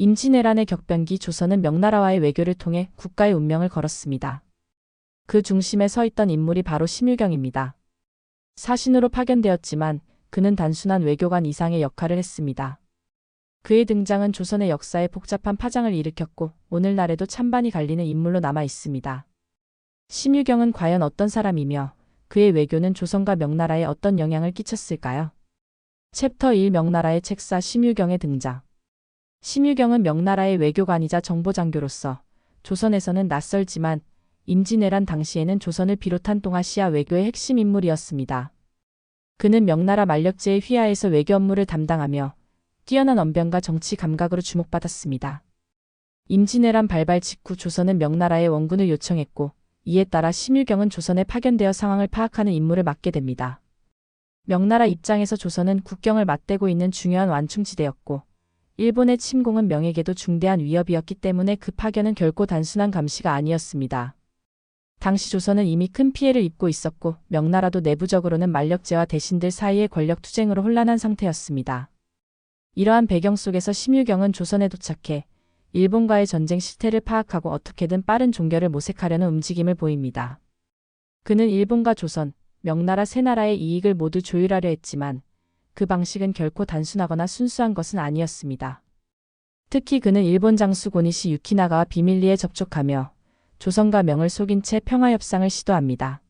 임진왜란의 격변기 조선은 명나라와의 외교를 통해 국가의 운명을 걸었습니다. 그 중심에 서 있던 인물이 바로 심유경입니다. 사신으로 파견되었지만 그는 단순한 외교관 이상의 역할을 했습니다. 그의 등장은 조선의 역사에 복잡한 파장을 일으켰고 오늘날에도 찬반이 갈리는 인물로 남아 있습니다. 심유경은 과연 어떤 사람이며 그의 외교는 조선과 명나라에 어떤 영향을 끼쳤을까요? 챕터 1 명나라의 책사 심유경의 등장. 심유경은 명나라의 외교관이자 정보장교로서 조선에서는 낯설지만 임진왜란 당시에는 조선을 비롯한 동아시아 외교의 핵심 인물이었습니다. 그는 명나라 만력제의 휘하에서 외교 업무를 담당하며 뛰어난 언변과 정치 감각으로 주목받았습니다. 임진왜란 발발 직후 조선은 명나라의 원군을 요청했고 이에 따라 심유경은 조선에 파견되어 상황을 파악하는 임무를 맡게 됩니다. 명나라 입장에서 조선은 국경을 맞대고 있는 중요한 완충지대였고 일본의 침공은 명에게도 중대한 위협이었기 때문에 그 파견은 결코 단순한 감시가 아니었습니다. 당시 조선은 이미 큰 피해를 입고 있었고 명나라도 내부적으로는 만력제와 대신들 사이의 권력 투쟁으로 혼란한 상태였습니다. 이러한 배경 속에서 심유경은 조선에 도착해 일본과의 전쟁 실태를 파악하고 어떻게든 빠른 종결을 모색하려는 움직임을 보입니다. 그는 일본과 조선, 명나라 세 나라의 이익을 모두 조율하려 했지만 그 방식은 결코 단순하거나 순수한 것은 아니었습니다. 특히 그는 일본 장수 고니시 유키나가와 비밀리에 접촉하며 조선과 명을 속인 채 평화협상을 시도합니다.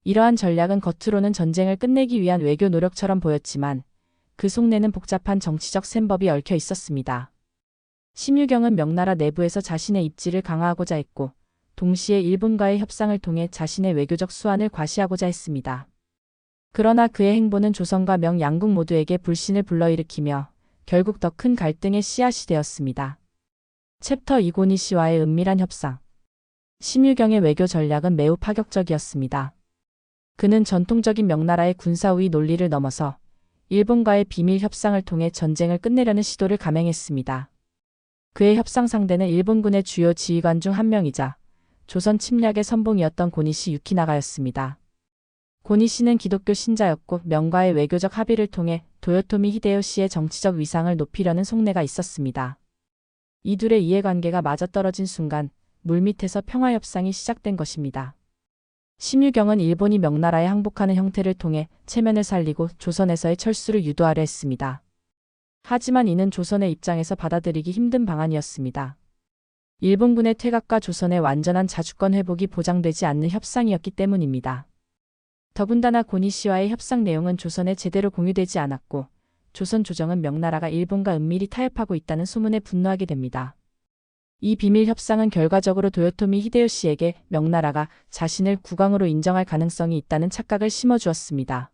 이러한 전략은 겉으로는 전쟁을 끝내기 위한 외교 노력처럼 보였지만 그 속내는 복잡한 정치적 셈법이 얽혀 있었습니다. 심유경은 명나라 내부에서 자신의 입지를 강화하고자 했고 동시에 일본과의 협상을 통해 자신의 외교적 수완을 과시하고자 했습니다. 그러나 그의 행보는 조선과 명 양국 모두에게 불신을 불러일으키며 결국 더 큰 갈등의 씨앗이 되었습니다. 챕터 2 고니시와의 은밀한 협상. 심유경의 외교 전략은 매우 파격적이었습니다. 그는 전통적인 명나라의 군사우위 논리를 넘어서 일본과의 비밀 협상을 통해 전쟁을 끝내려는 시도를 감행했습니다. 그의 협상 상대는 일본군의 주요 지휘관 중 한 명이자 조선 침략의 선봉이었던 고니시 유키나가였습니다. 고니시는 기독교 신자였고 명과의 외교적 합의를 통해 도요토미 히데요시의 정치적 위상을 높이려는 속내가 있었습니다. 이 둘의 이해관계가 맞아떨어진 순간 물밑에서 평화협상이 시작된 것입니다. 심유경은 일본이 명나라에 항복하는 형태를 통해 체면을 살리고 조선에서의 철수를 유도하려 했습니다. 하지만 이는 조선의 입장에서 받아들이기 힘든 방안이었습니다. 일본군의 퇴각과 조선의 완전한 자주권 회복이 보장되지 않는 협상이었기 때문입니다. 더군다나 고니시와의 협상 내용은 조선에 제대로 공유되지 않았고 조선 조정은 명나라가 일본과 은밀히 타협하고 있다는 소문에 분노하게 됩니다. 이 비밀 협상은 결과적으로 도요토미 히데요시에게 명나라가 자신을 국왕으로 인정할 가능성이 있다는 착각을 심어주었습니다.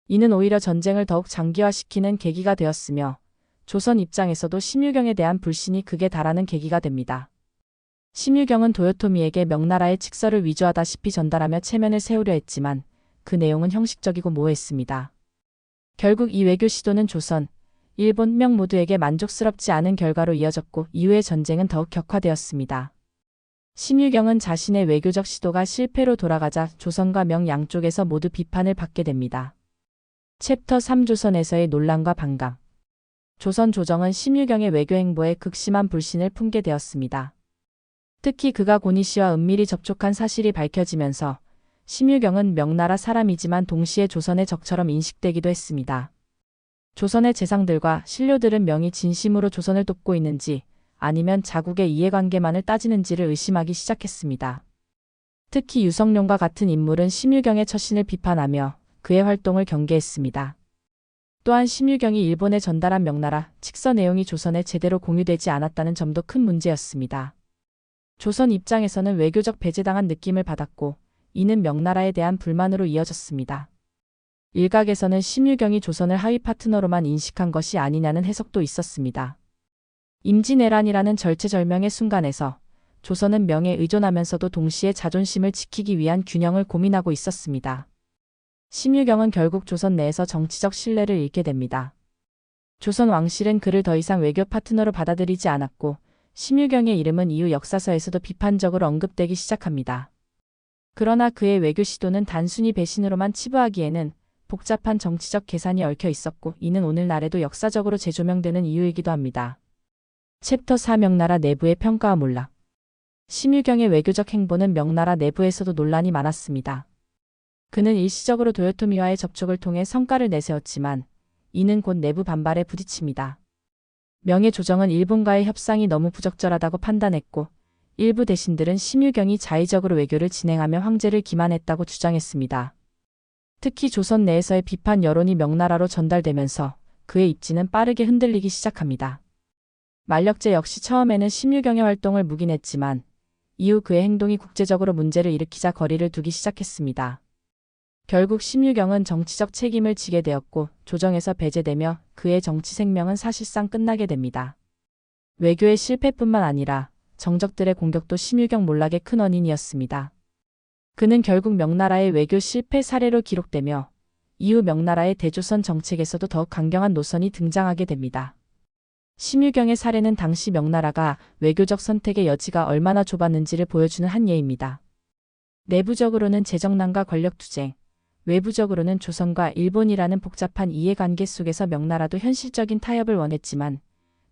이는 오히려 전쟁을 더욱 장기화시키는 계기가 되었으며 조선 입장에서도 심유경에 대한 불신이 극에 달하는 계기가 됩니다. 심유경은 도요토미에게 명나라의 직서를 위조하다시피 전달하며 체면을 세우려 했지만 그 내용은 형식적이고 모호했습니다. 결국 이 외교 시도는 조선, 일본 명 모두에게 만족스럽지 않은 결과로 이어졌고 이후의 전쟁은 더욱 격화되었습니다. 심유경은 자신의 외교적 시도가 실패로 돌아가자 조선과 명 양쪽에서 모두 비판을 받게 됩니다. 챕터 3 조선에서의 논란과 반감. 조선 조정은 심유경의 외교 행보에 극심한 불신을 품게 되었습니다. 특히 그가 고니시와 은밀히 접촉한 사실이 밝혀지면서 심유경은 명나라 사람이지만 동시에 조선의 적처럼 인식되기도 했습니다. 조선의 재상들과 신료들은 명이 진심으로 조선을 돕고 있는지 아니면 자국의 이해관계만을 따지는지를 의심하기 시작했습니다. 특히 유성룡과 같은 인물은 심유경의 처신을 비판하며 그의 활동을 경계했습니다. 또한 심유경이 일본에 전달한 명나라 직서 내용이 조선에 제대로 공유되지 않았다는 점도 큰 문제였습니다. 조선 입장에서는 외교적 배제당한 느낌을 받았고 이는 명나라에 대한 불만으로 이어졌습니다. 일각에서는 심유경이 조선을 하위 파트너로만 인식한 것이 아니냐는 해석도 있었습니다. 임진왜란이라는 절체절명의 순간에서 조선은 명에 의존하면서도 동시에 자존심을 지키기 위한 균형을 고민하고 있었습니다. 심유경은 결국 조선 내에서 정치적 신뢰를 잃게 됩니다. 조선 왕실은 그를 더 이상 외교 파트너로 받아들이지 않았고 심유경의 이름은 이후 역사서에서도 비판적으로 언급되기 시작합니다. 그러나 그의 외교 시도는 단순히 배신으로만 치부하기에는 복잡한 정치적 계산이 얽혀 있었고 이는 오늘날에도 역사적으로 재조명되는 이유이기도 합니다. 챕터 4 명나라 내부의 평가와 몰락. 심유경의 외교적 행보는 명나라 내부에서도 논란이 많았습니다. 그는 일시적으로 도요토미와의 접촉을 통해 성과를 내세웠지만 이는 곧 내부 반발에 부딪힙니다. 명의 조정은 일본과의 협상이 너무 부적절하다고 판단했고 일부 대신들은 심유경이 자의적으로 외교를 진행하며 황제를 기만했다고 주장했습니다. 특히 조선 내에서의 비판 여론이 명나라로 전달되면서 그의 입지는 빠르게 흔들리기 시작합니다. 만력제 역시 처음에는 심유경의 활동을 묵인했지만 이후 그의 행동이 국제적으로 문제를 일으키자 거리를 두기 시작했습니다. 결국 심유경은 정치적 책임을 지게 되었고 조정에서 배제되며 그의 정치 생명은 사실상 끝나게 됩니다. 외교의 실패뿐만 아니라 정적들의 공격도 심유경 몰락의 큰 원인이었습니다. 그는 결국 명나라의 외교 실패 사례로 기록되며 이후 명나라의 대조선 정책에서도 더욱 강경한 노선이 등장하게 됩니다. 심유경의 사례는 당시 명나라가 외교적 선택의 여지가 얼마나 좁았는지를 보여주는 한 예입니다. 내부적으로는 재정난과 권력투쟁, 외부적으로는 조선과 일본이라는 복잡한 이해관계 속에서 명나라도 현실적인 타협을 원했지만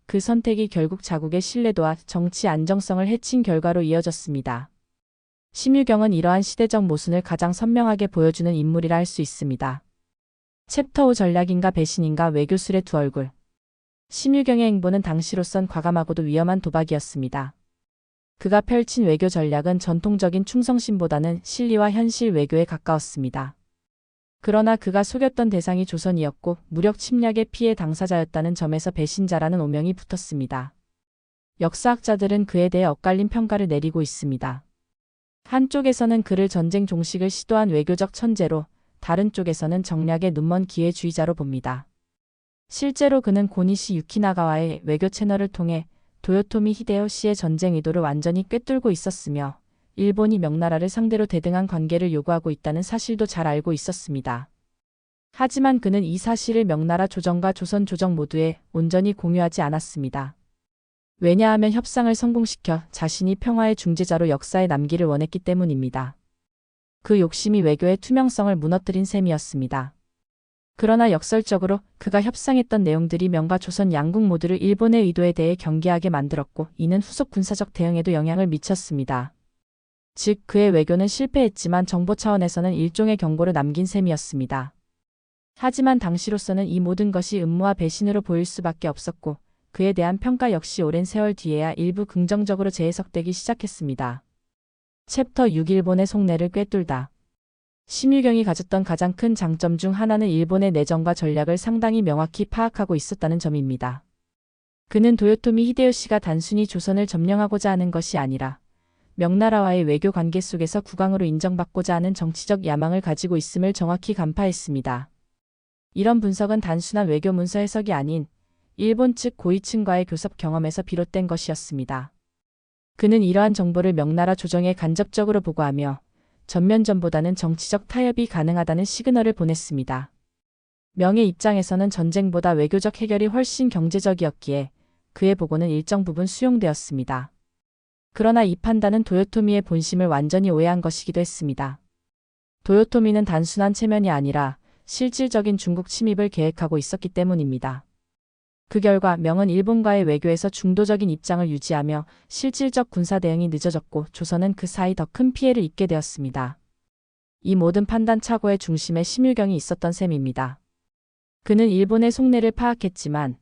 그 선택이 결국 자국의 신뢰도와 정치 안정성을 해친 결과로 이어졌습니다. 심유경은 이러한 시대적 모순을 가장 선명하게 보여주는 인물이라 할 수 있습니다. 챕터 5 전략인가 배신인가 외교술의 두 얼굴. 심유경의 행보는 당시로선 과감하고도 위험한 도박이었습니다. 그가 펼친 외교 전략은 전통적인 충성심보다는 실리와 현실 외교에 가까웠습니다. 그러나 그가 속였던 대상이 조선이었고 무력 침략의 피해 당사자였다는 점에서 배신자라는 오명이 붙었습니다. 역사학자들은 그에 대해 엇갈린 평가를 내리고 있습니다. 한쪽에서는 그를 전쟁 종식을 시도한 외교적 천재로, 다른 쪽에서는 정략의 눈먼 기회주의자로 봅니다. 실제로 그는 고니시 유키나가와의 외교 채널을 통해 도요토미 히데요시의 전쟁 의도를 완전히 꿰뚫고 있었으며 일본이 명나라를 상대로 대등한 관계를 요구하고 있다는 사실도 잘 알고 있었습니다. 하지만 그는 이 사실을 명나라 조정과 조선 조정 모두에 온전히 공유하지 않았습니다. 왜냐하면 협상을 성공시켜 자신이 평화의 중재자로 역사에 남기를 원했기 때문입니다. 그 욕심이 외교의 투명성을 무너뜨린 셈이었습니다. 그러나 역설적으로 그가 협상했던 내용들이 명과 조선 양국 모두를 일본의 의도에 대해 경계하게 만들었고 이는 후속 군사적 대응에도 영향을 미쳤습니다. 즉 그의 외교는 실패했지만 정보 차원에서는 일종의 경고를 남긴 셈이었습니다. 하지만 당시로서는 이 모든 것이 음모와 배신으로 보일 수밖에 없었고 그에 대한 평가 역시 오랜 세월 뒤에야 일부 긍정적으로 재해석되기 시작했습니다. 챕터 6 일본의 속내를 꿰뚫다. 심유경이 가졌던 가장 큰 장점 중 하나는 일본의 내정과 전략을 상당히 명확히 파악하고 있었다는 점입니다. 그는 도요토미 히데요시가 단순히 조선을 점령하고자 하는 것이 아니라 명나라와의 외교 관계 속에서 국왕으로 인정받고자 하는 정치적 야망을 가지고 있음을 정확히 간파했습니다. 이런 분석은 단순한 외교 문서 해석이 아닌 일본 측 고위층과의 교섭 경험에서 비롯된 것이었습니다. 그는 이러한 정보를 명나라 조정에 간접적으로 보고하며 전면전보다는 정치적 타협이 가능하다는 시그널을 보냈습니다. 명의 입장에서는 전쟁보다 외교적 해결이 훨씬 경제적이었기에 그의 보고는 일정 부분 수용되었습니다. 그러나 이 판단은 도요토미의 본심을 완전히 오해한 것이기도 했습니다. 도요토미는 단순한 체면이 아니라 실질적인 중국 침입을 계획하고 있었기 때문입니다. 그 결과 명은 일본과의 외교에서 중도적인 입장을 유지하며 실질적 군사 대응이 늦어졌고 조선은 그 사이 더 큰 피해를 입게 되었습니다. 이 모든 판단 착오의 중심에 심유경이 있었던 셈입니다. 그는 일본의 속내를 파악했지만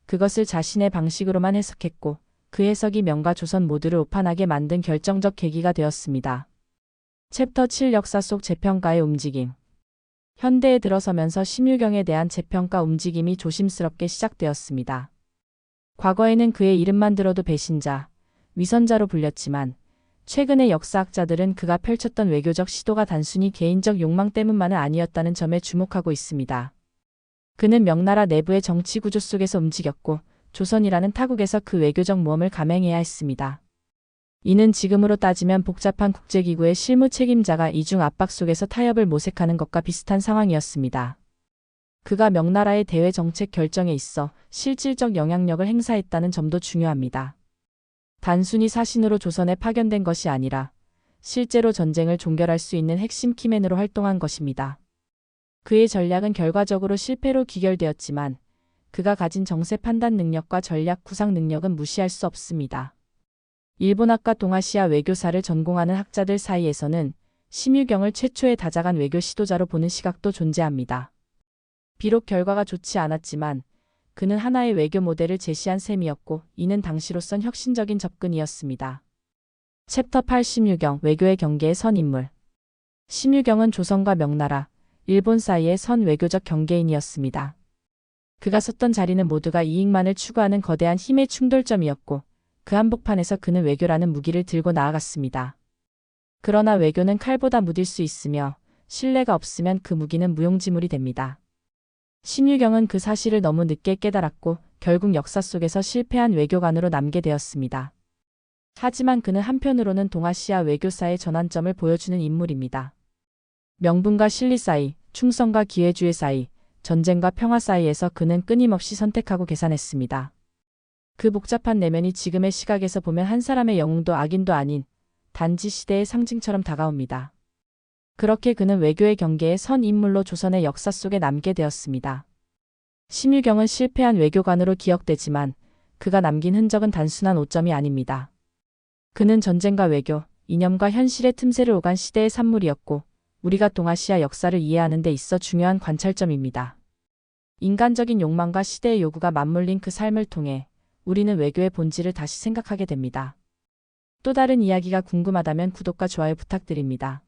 그것을 자신의 방식으로만 해석했고 그 해석이 명과 조선 모두를 오판하게 만든 결정적 계기가 되었습니다. 챕터 7 역사 속 재평가의 움직임. 현대에 들어서면서 심유경에 대한 재평가 움직임이 조심스럽게 시작되었습니다. 과거에는 그의 이름만 들어도 배신자, 위선자로 불렸지만 최근의 역사학자들은 그가 펼쳤던 외교적 시도가 단순히 개인적 욕망 때문만은 아니었다는 점에 주목하고 있습니다. 그는 명나라 내부의 정치 구조 속에서 움직였고 조선이라는 타국에서 그 외교적 모험을 감행해야 했습니다. 이는 지금으로 따지면 복잡한 국제기구의 실무 책임자가 이중 압박 속에서 타협을 모색하는 것과 비슷한 상황이었습니다. 그가 명나라의 대외 정책 결정에 있어 실질적 영향력을 행사했다는 점도 중요합니다. 단순히 사신으로 조선에 파견된 것이 아니라 실제로 전쟁을 종결할 수 있는 핵심 키맨으로 활동한 것입니다. 그의 전략은 결과적으로 실패로 귀결되었지만 그가 가진 정세 판단 능력과 전략 구상 능력은 무시할 수 없습니다. 일본학과 동아시아 외교사를 전공하는 학자들 사이에서는 심유경을 최초의 다자간 외교 시도자로 보는 시각도 존재합니다. 비록 결과가 좋지 않았지만 그는 하나의 외교 모델을 제시한 셈이었고 이는 당시로선 혁신적인 접근이었습니다. 챕터 8 심유경 외교의 경계에 선 인물. 심유경은 조선과 명나라, 일본 사이의 선 외교적 경계인이었습니다. 그가 섰던 자리는 모두가 이익만을 추구하는 거대한 힘의 충돌점이었고 그 한복판에서 그는 외교라는 무기를 들고 나아갔습니다. 그러나 외교는 칼보다 무딜 수 있으며 신뢰가 없으면 그 무기는 무용지물이 됩니다. 심유경은 그 사실을 너무 늦게 깨달았고 결국 역사 속에서 실패한 외교관으로 남게 되었습니다. 하지만 그는 한편으로는 동아시아 외교사의 전환점을 보여주는 인물입니다. 명분과 실리 사이, 충성과 기회주의 사이, 전쟁과 평화 사이에서 그는 끊임없이 선택하고 계산했습니다. 그 복잡한 내면이 지금의 시각에서 보면 한 사람의 영웅도 악인도 아닌 단지 시대의 상징처럼 다가옵니다. 그렇게 그는 외교의 경계에 선 인물로 조선의 역사 속에 남게 되었습니다. 심유경은 실패한 외교관으로 기억되지만 그가 남긴 흔적은 단순한 오점이 아닙니다. 그는 전쟁과 외교, 이념과 현실의 틈새를 오간 시대의 산물이었고 우리가 동아시아 역사를 이해하는 데 있어 중요한 관찰점입니다. 인간적인 욕망과 시대의 요구가 맞물린 그 삶을 통해 우리는 외교의 본질을 다시 생각하게 됩니다. 또 다른 이야기가 궁금하다면 구독과 좋아요 부탁드립니다.